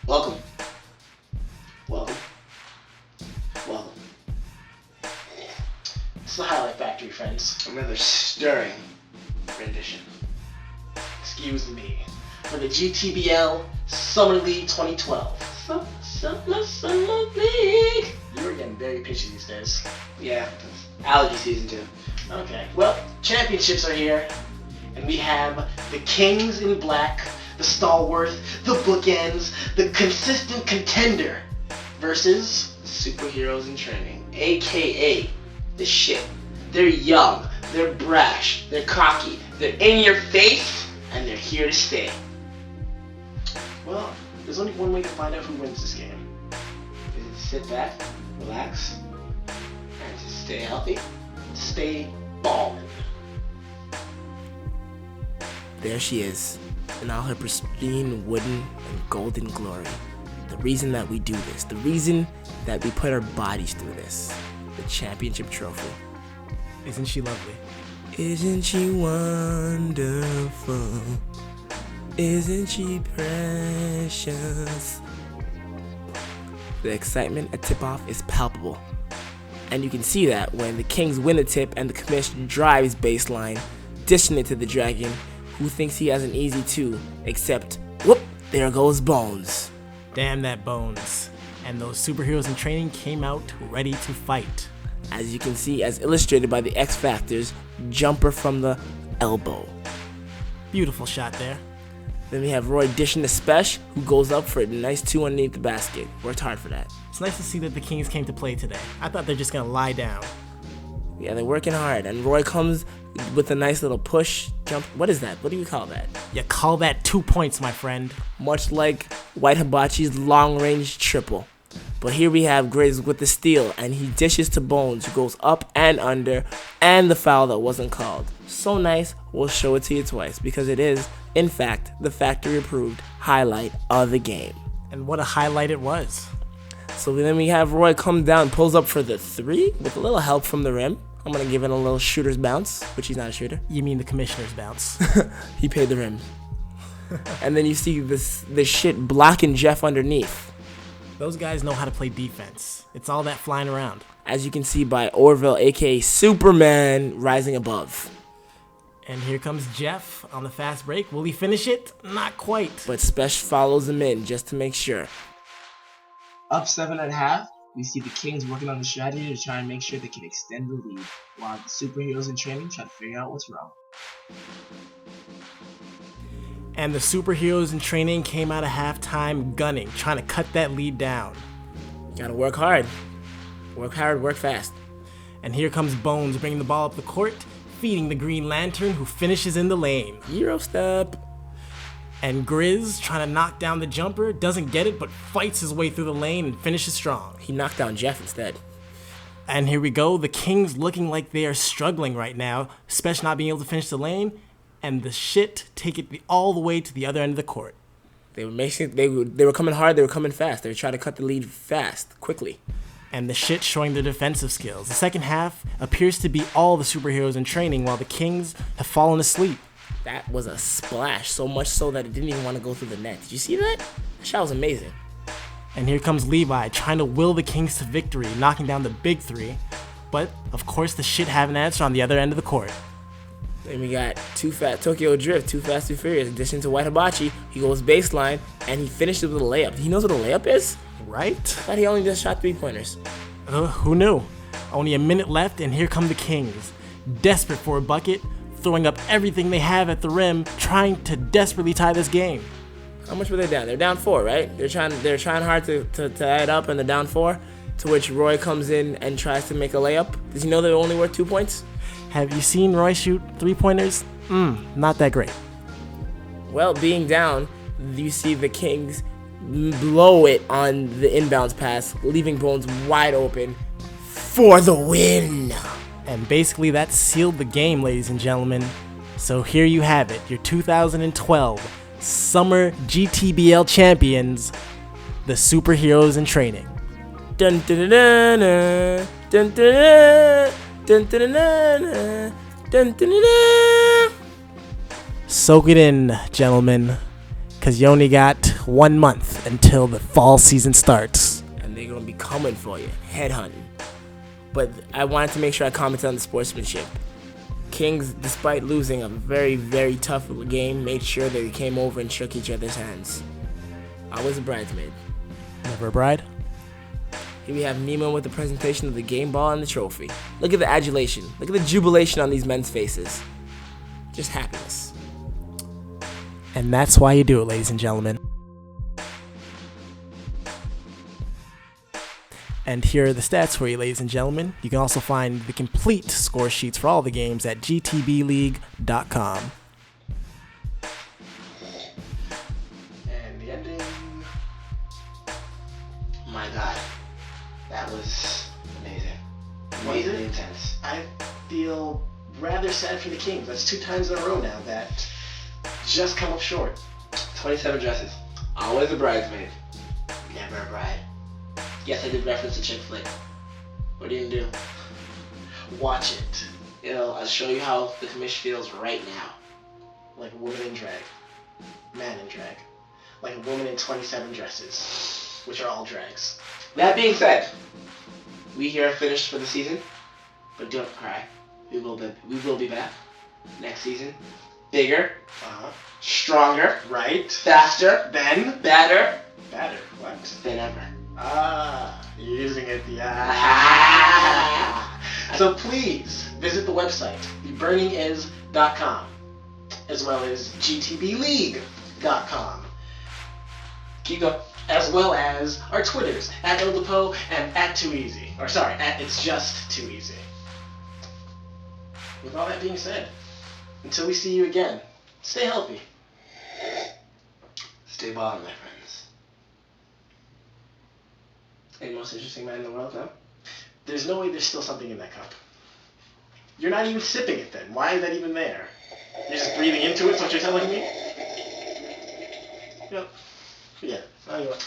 Welcome. Welcome. Welcome. It's the Hilight Factory, friends. Another stirring rendition. Excuse me. For the GTBL Summer League 2012. Summer League! You are getting very pitchy these days. Yeah, allergy season too. Okay, well, championships are here. And we have the Kingz in black, the stalwart, the bookends, the consistent contender versus superheroes in training, aka the shit. They're young, they're brash, they're cocky, they're in your face, and they're here to stay. Well, there's only one way to find out who wins this game. Is it to sit back, relax, and to stay healthy? Stay ballin'. There she is, in all her pristine wooden and golden glory. The reason that we do this, the reason that we put our bodies through this, the championship trophy. Isn't she lovely? Isn't she wonderful? Isn't she precious? The excitement at tip-off is palpable. And you can see that when the Kingz win the tip and the commissioner drives baseline, dishing it to the dragon, who thinks he has an easy two, except, whoop, there goes Bones. Damn that Bones. And those superheroes in training came out ready to fight. As you can see, as illustrated by the X Factor's jumper from the elbow. Beautiful shot there. Then we have Roy dishing the Special, who goes up for a nice two underneath the basket. Worked hard for that. It's nice to see that the Kingz came to play today. I thought they're just gonna lie down. Yeah, they're working hard, and Roy comes with a nice little push, jump. What is that? What do you call that? You call that 2 points, my friend. Much like White Hibachi's long-range triple. But here we have Grizz with the steal, and he dishes to Bones, who goes up and under, and the foul that wasn't called. So nice, we'll show it to you twice, because it is, in fact, the factory-approved highlight of the game. And what a highlight it was. So then we have Roy come down, pulls up for the three, with a little help from the rim. I'm going to give it a little shooter's bounce, which he's not a shooter. You mean the commissioner's bounce. He paid the rim. And then you see this shit blocking Jeff underneath. Those guys know how to play defense. It's all that flying around. As you can see by Orville, aka Superman, rising above. And here comes Jeff on the fast break. Will he finish it? Not quite. But Special follows him in just to make sure. Up 7.5, we see the Kingz working on the strategy to try and make sure they can extend the lead, while the superheroes in training try to figure out what's wrong. And the superheroes in training came out of halftime gunning, trying to cut that lead down. Gotta work hard. Work hard, work fast. And here comes Bones bringing the ball up the court, feeding the Green Lantern, who finishes in the lane. Euro step. And Grizz, trying to knock down the jumper, doesn't get it, but fights his way through the lane and finishes strong. He knocked down Jeff instead. And here we go, the Kingz looking like they are struggling right now, especially not being able to finish the lane, and the shit take it all the way to the other end of the court. They were coming hard, they were coming fast. They were trying to cut the lead fast, quickly. And the shit showing their defensive skills. The second half appears to be all the superheroes in training, while the Kingz have fallen asleep. That was a splash, so much so that it didn't even want to go through the net. Did you see that? That shot was amazing. And here comes Levi, trying to will the Kingz to victory, knocking down the big three. But, of course, the shit have an answer on the other end of the court. Then we got Tokyo Drift, Too Fast, Too Furious. In addition to White Hibachi, he goes baseline, and he finishes with a layup. He knows what a layup is? Right? I thought he only just shot three-pointers. Who knew? Only a minute left, and here come the Kingz. Desperate for a bucket, throwing up everything they have at the rim, trying to desperately tie this game. How much were they down? They're down 4, right? They're trying hard to tie it up, and they're down 4. To which Roy comes in and tries to make a layup. Does he know they're only worth 2 points? Have you seen Roy shoot three-pointers? Not that great. Well, being down, you see the Kingz blow it on the inbounds pass, leaving Bones wide open for the win. And basically that sealed the game, ladies and gentlemen. So here you have it, your 2012 Summer GTBL champions, the superheroes in training. Dun dun dun dun dun dun dun dun dun dun dun dun. Soak it in, gentlemen. Because you only got 1 month until the fall season starts. And they're going to be coming for you, headhunting. But I wanted to make sure I commented on the sportsmanship. Kingz, despite losing a very, very tough game, made sure that they came over and shook each other's hands. I was a bridesmaid. Never a bride? Here we have Nemo with the presentation of the game ball and the trophy. Look at the adulation. Look at the jubilation on these men's faces. Just happiness. And that's why you do it, ladies and gentlemen. And here are the stats for you, ladies and gentlemen. You can also find the complete score sheets for all the games at gtbleague.com. And the ending. My God, that was amazing. Was it? Amazingly intense. I feel rather sad for the Kings. That's 2 times in a row now that just come up short. 27 dresses. Always a bridesmaid. Never a bride. Yes, I did reference to chick flick. What are you gonna do? Watch it. I'll show you how the commission feels right now. Like a woman in drag. Man in drag. Like a woman in 27 dresses, which are all drags. That being said, we here are finished for the season, but don't cry. We will be back next season, bigger, stronger, Right. faster, Then. better Better. What? than ever. You're using it. So please visit the website, theburningism.com, as well as gtbleague.com, Keep going. as well as our Twitters, at illDapoe and at @TooEasy. Or sorry, at It's Just Too Easy. With all that being said, until we see you again, stay healthy. Stay bottom, my friends. Hey, most interesting man in the world, huh? There's no way there's still something in that cup. You're not even sipping it then. Why is that even there? You're just breathing into it, is what you're telling me? Yep. Yeah. Now you are.